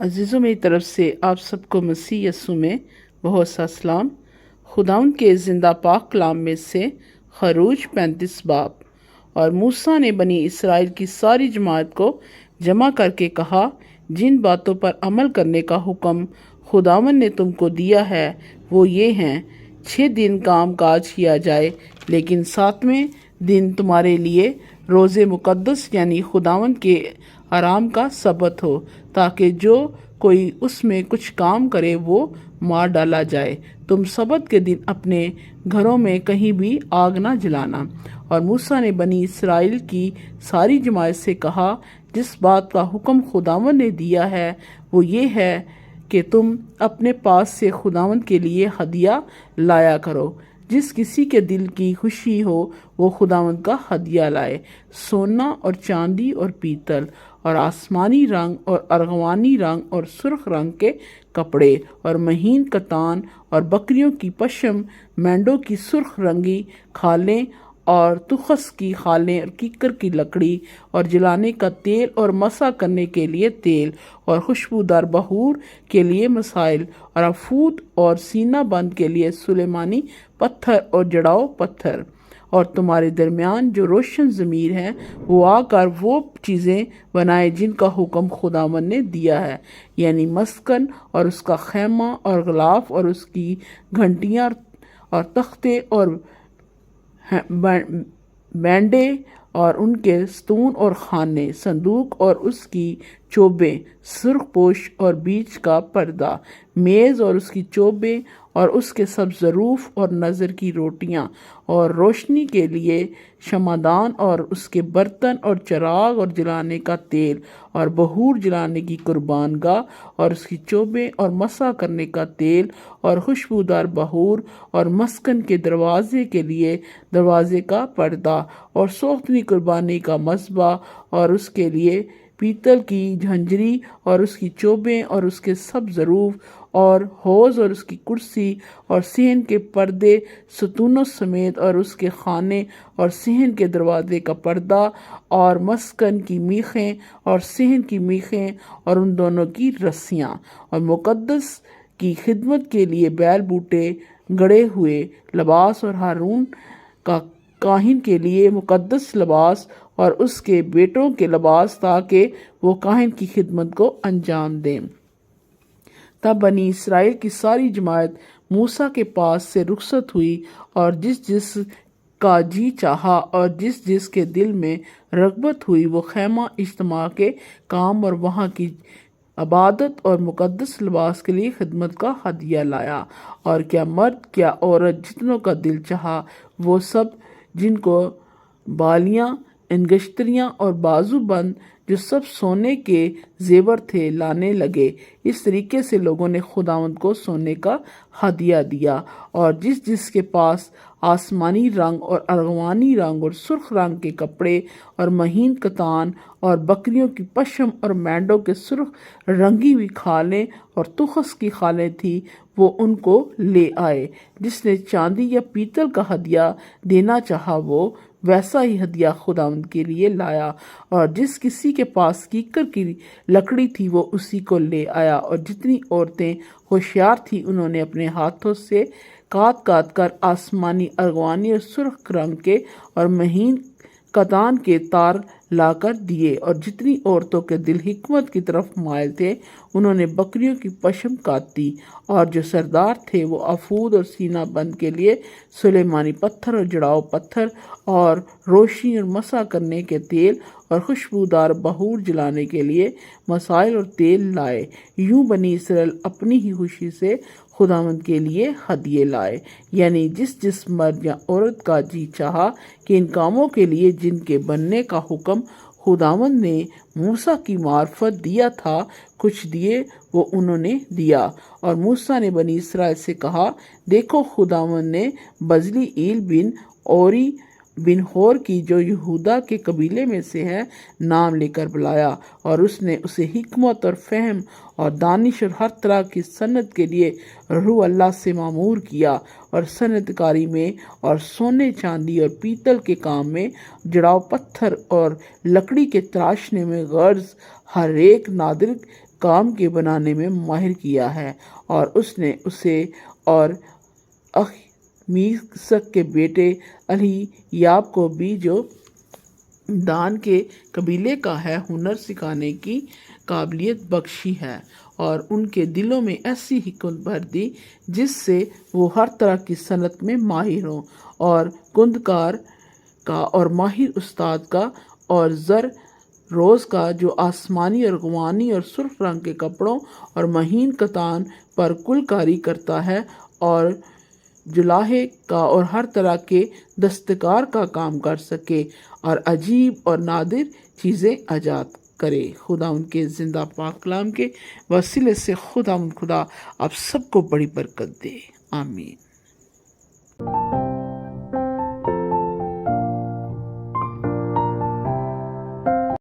عزیزوں میری طرف سے آپ سب کو مسیح یسوع میں بہت سا سلام۔ خداوند کے زندہ پاک کلام میں سے خروج 35 باب۔ اور موسیٰ نے بنی اسرائیل کی ساری جماعت کو جمع کر کے کہا، جن باتوں پر عمل کرنے کا حکم خداوند نے تم کو دیا ہے وہ یہ ہیں: 6 دن کام کاج کیا جائے، لیکن 7ویں دن تمہارے لیے روز مقدس یعنی خداوند کے آرام کا سبت ہو، تاکہ جو کوئی اس میں کچھ کام کرے وہ مار ڈالا جائے۔ تم سبت کے دن اپنے گھروں میں کہیں بھی آگ نہ جلانا۔ اور موسیٰ نے بنی اسرائیل کی ساری جماعت سے کہا، جس بات کا حکم خداوند نے دیا ہے وہ یہ ہے کہ تم اپنے پاس سے خداوند کے لیے ہدیہ لایا کرو۔ جس کسی کے دل کی خوشی ہو وہ خداوند کا ہدیہ لائے، سونا اور چاندی اور پیتل اور آسمانی رنگ اور ارغوانی رنگ اور سرخ رنگ کے کپڑے اور مہین کتان اور بکریوں کی پشم، مینڈوں کی سرخ رنگی کھالیں اور تخس کی خالیں اور کیکر کی لکڑی اور جلانے کا تیل اور مسح کرنے کے لیے تیل اور خوشبودار بخور کے لیے مسائل اور افود اور سینہ بند کے لیے سلیمانی پتھر اور جڑاؤ پتھر۔ اور تمہارے درمیان جو روشن ضمیر ہیں وہ آ کر وہ چیزیں بنائے جن کا حکم خداوند نے دیا ہے، یعنی مسکن اور اس کا خیمہ اور غلاف اور اس کی گھنٹیاں اور تختے اور بینڈے اور ان کے ستون اور خانے، صندوق اور اس کی چوبیں، سرخ پوش اور بیچ کا پردہ، میز اور اس کی چوبیں اور اس کے سب ظروف اور نظر کی روٹیاں، اور روشنی کے لیے شمعدان اور اس کے برتن اور چراغ اور جلانے کا تیل اور بخور جلانے کی قربان گاہ اور اس کی چوبیں اور مسح کرنے کا تیل اور خوشبودار بخور اور مسکن کے دروازے کے لیے دروازے کا پردہ اور سوختنی قربانی کا مذبح اور اس کے لیے پیتل کی جھنجری اور اس کی چوبیں اور اس کے سب ظروف اور حوض اور اس کی کرسی اور صحن کے پردے ستونوں سمیت اور اس کے خانے اور صحن کے دروازے کا پردہ اور مسکن کی میخیں اور صحن کی میخیں اور ان دونوں کی رسیاں اور مقدس کی خدمت کے لیے بیل بوٹے گڑے ہوئے لباس اور ہارون کا کاہن کے لیے مقدس لباس اور اس کے بیٹوں کے لباس، تاکہ وہ کاہن کی خدمت کو انجام دیں۔ تب بنی اسرائیل کی ساری جماعت موسیٰ کے پاس سے رخصت ہوئی، اور جس جس کا جی چاہا اور جس جس کے دل میں رغبت ہوئی وہ خیمہ اجتماع کے کام اور وہاں کی عبادت اور مقدس لباس کے لیے خدمت کا ہدیہ لایا۔ اور کیا مرد کیا عورت جتنوں کا دل چاہا وہ سب، جن کو بالیاں، انگشتریاں اور بازو بند جو سب سونے کے زیور تھے لانے لگے۔ اس طریقے سے لوگوں نے خداوند کو سونے کا ہدیہ دیا، اور جس جس کے پاس آسمانی رنگ اور ارغوانی رنگ اور سرخ رنگ کے کپڑے اور مہین کتان اور بکریوں کی پشم اور مینڈوں کے سرخ رنگی ہوئی کھالیں اور تخس کی خالیں تھی وہ ان کو لے آئے۔ جس نے چاندی یا پیتل کا ہدیہ دینا چاہا وہ ویسا ہی ہدیہ خداوند کے لیے لایا، اور جس کسی کے پاس کیکر کی لکڑی تھی وہ اسی کو لے آیا۔ اور جتنی عورتیں ہوشیار تھیں انہوں نے اپنے ہاتھوں سے کاٹ کاٹ کر آسمانی، ارغوانی اور سرخ رنگ کے اور مہین کتان کے تار لا کر دیے۔ اور جتنی عورتوں کے دل حکمت کی طرف مائل تھے انہوں نے بکریوں کی پشم کاٹی، اور جو سردار تھے وہ افود اور سینہ بند کے لیے سلیمانی پتھر اور جڑاؤ پتھر اور روشنی اور مسح کرنے کے تیل اور خوشبودار بخور جلانے کے لیے مسائل اور تیل لائے۔ یوں بنی اسرائیل اپنی ہی خوشی سے خداوند کے لیے ہدیے لائے، یعنی جس جس مرد یا عورت کا جی چاہا کہ ان کاموں کے لیے جن کے بننے کا حکم خداوند نے موسیٰ کی معرفت دیا تھا کچھ دیے، وہ انہوں نے دیا۔ اور موسیٰ نے بنی اسرائیل سے کہا، دیکھو خداوند نے بزلی ایل بن اوری بن ہور کی، جو یہودا کے قبیلے میں سے ہے، نام لے کر بلایا، اور اس نے اسے حکمت اور فہم اور دانش اور ہر طرح کی صنعت کے لیے روح اللہ سے معمور کیا، اور صنعت کاری میں اور سونے چاندی اور پیتل کے کام میں، جڑاؤ پتھر اور لکڑی کے تراشنے میں، غرض ہر ایک نادر کام کے بنانے میں ماہر کیا ہے، اور اس نے اسے اور اخمیسک کے بیٹے الیاب کو بھی، جو دان کے قبیلے کا ہے، ہنر سکھانے کی قابلیت بخشی ہے، اور ان کے دلوں میں ایسی حکمت بھر دی جس سے وہ ہر طرح کی صنعت میں ماہر ہوں، اور کندکار کا اور ماہر استاد کا اور زر روز کا جو آسمانی اور غوانی اور سرخ رنگ کے کپڑوں اور مہین کتان پر کل کاری کرتا ہے، اور جلاہے کا اور ہر طرح کے دستکار کا کام کر سکے، اور عجیب اور نادر چیزیں ایجاد کرے۔ خدا ان کے زندہ پاک کلام کے وسیلے سے خدا آپ سب کو بڑی برکت دے، آمین۔